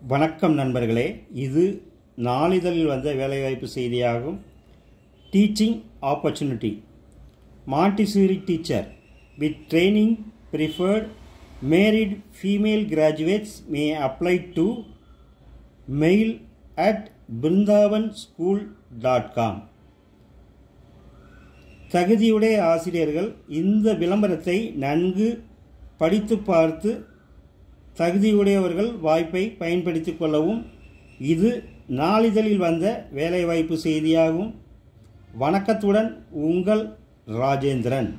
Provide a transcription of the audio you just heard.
வணக்கம் நண்பர்களே, இது நாளிதழில் வந்த வேலைவாய்ப்பு செய்தியாகும். Teaching opportunity. Montessori teacher with training preferred. Married female graduates may apply to mail at brindavanSchool.com. தகுதியுடைய ஆசிரியர்கள் இந்த விளம்பரத்தை நன்கு படித்து பார்த்து தகுதியுடையவர்கள் வாய்ப்பை பயன்படுத்திக் கொள்ளவும். இது நாளிதழில் வந்த வேலைவாய்ப்பு செய்தியாகும். வணக்கத்துடன் உங்கள் ராஜேந்திரன்.